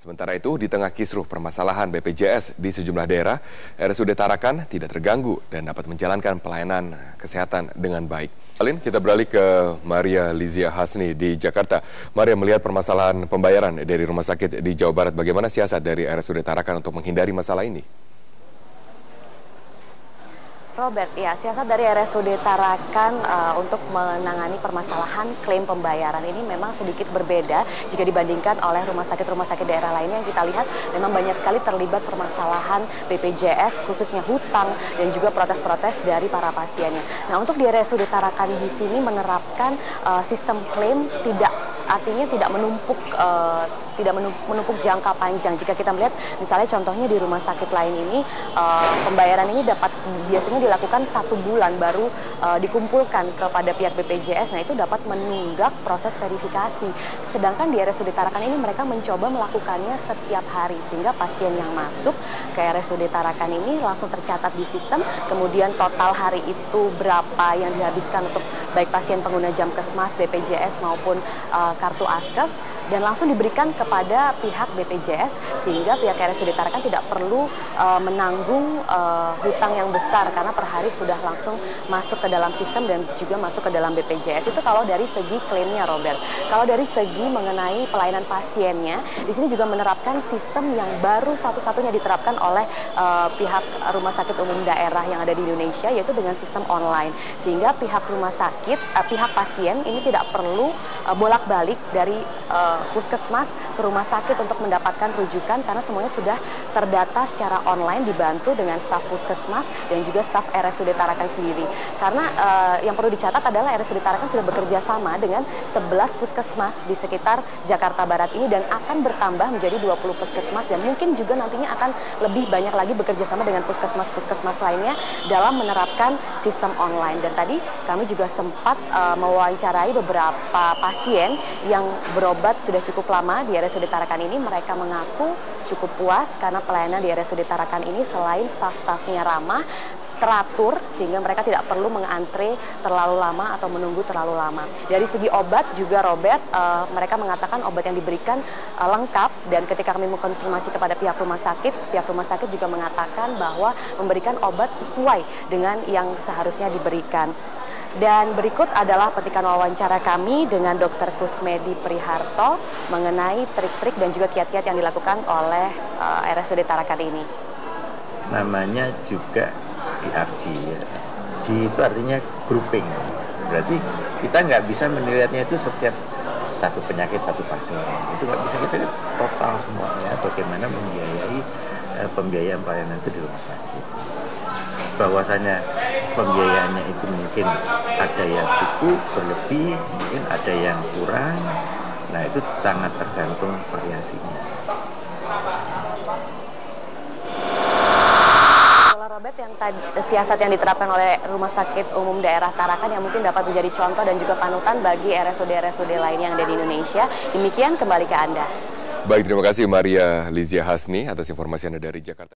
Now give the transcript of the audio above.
Sementara itu, di tengah kisruh permasalahan BPJS di sejumlah daerah, RSUD Tarakan tidak terganggu dan dapat menjalankan pelayanan kesehatan dengan baik. Alin, kita beralih ke Maria Lizia Hasni di Jakarta. Maria, melihat permasalahan pembayaran dari rumah sakit di Jawa Barat, bagaimana siasat dari RSUD Tarakan untuk menghindari masalah ini? Robert, ya, siasat dari RSUD Tarakan untuk menangani permasalahan klaim pembayaran ini memang sedikit berbeda jika dibandingkan oleh rumah sakit daerah lainnya yang kita lihat memang banyak sekali terlibat permasalahan BPJS, khususnya hutang dan juga protes-protes dari para pasiennya. Nah, untuk di RSUD Tarakan di sini menerapkan sistem klaim artinya tidak menumpuk jangka panjang. Jika kita melihat misalnya contohnya di rumah sakit lain ini pembayaran ini biasanya dilakukan 1 bulan baru dikumpulkan kepada pihak BPJS. Nah, itu dapat menunggak proses verifikasi. Sedangkan di RSUD Tarakan ini mereka mencoba melakukannya setiap hari sehingga pasien yang masuk ke RSUD Tarakan ini langsung tercatat di sistem, kemudian total hari itu berapa yang dihabiskan untuk baik pasien pengguna Jamkesmas, BPJS maupun kartu Askes, dan langsung diberikan kepada pihak BPJS sehingga pihak RSUD Tarakan tidak perlu menanggung hutang yang besar karena per hari sudah langsung masuk ke dalam sistem dan juga masuk ke dalam BPJS. Itu kalau dari segi klaimnya, Robert. Kalau dari segi mengenai pelayanan pasiennya, di sini juga menerapkan sistem yang baru satu-satunya diterapkan oleh pihak rumah sakit umum daerah yang ada di Indonesia, yaitu dengan sistem online. Sehingga pihak rumah sakit, pihak pasien ini tidak perlu bolak-balik dari puskesmas ke rumah sakit untuk mendapatkan rujukan karena semuanya sudah terdata secara online dibantu dengan staf puskesmas dan juga staf RSUD Tarakan sendiri. Karena yang perlu dicatat adalah RSUD Tarakan sudah bekerja sama dengan 11 puskesmas di sekitar Jakarta Barat ini dan akan bertambah menjadi 20 puskesmas dan mungkin juga nantinya akan lebih banyak lagi bekerja sama dengan puskesmas-puskesmas lainnya dalam menerapkan sistem online. Dan tadi kami juga sempat mewawancarai beberapa pasien yang berobat sudah cukup lama di RSUD Tarakan ini. Mereka mengaku cukup puas karena pelayanan di RSUD Tarakan ini selain staf-stafnya ramah, teratur sehingga mereka tidak perlu mengantre terlalu lama atau menunggu terlalu lama. Dari segi obat juga, Robert, mereka mengatakan obat yang diberikan lengkap, dan ketika kami mengkonfirmasi kepada pihak rumah sakit juga mengatakan bahwa memberikan obat sesuai dengan yang seharusnya diberikan. Dan berikut adalah petikan wawancara kami dengan Dr. Kusmedi Priharto mengenai trik-trik dan juga kiat-kiat yang dilakukan oleh RSUD Tarakan ini. Namanya juga DRG, ya. G itu artinya grouping. Berarti kita nggak bisa menilainya itu setiap satu penyakit satu pasien. Itu nggak bisa, kita lihat total semuanya bagaimana membiayai pembiayaan pelayanan itu di rumah sakit. Bahwasanya pembiayaannya itu mungkin ada yang cukup berlebih, mungkin ada yang kurang. Nah, itu sangat tergantung variasinya. Robert, siasat yang diterapkan oleh Rumah Sakit Umum Daerah Tarakan yang mungkin dapat menjadi contoh dan juga panutan bagi RSUD lain yang ada di Indonesia. Demikian, kembali ke Anda. Baik, terima kasih Maria Lizia Hasni atas informasi Anda dari Jakarta.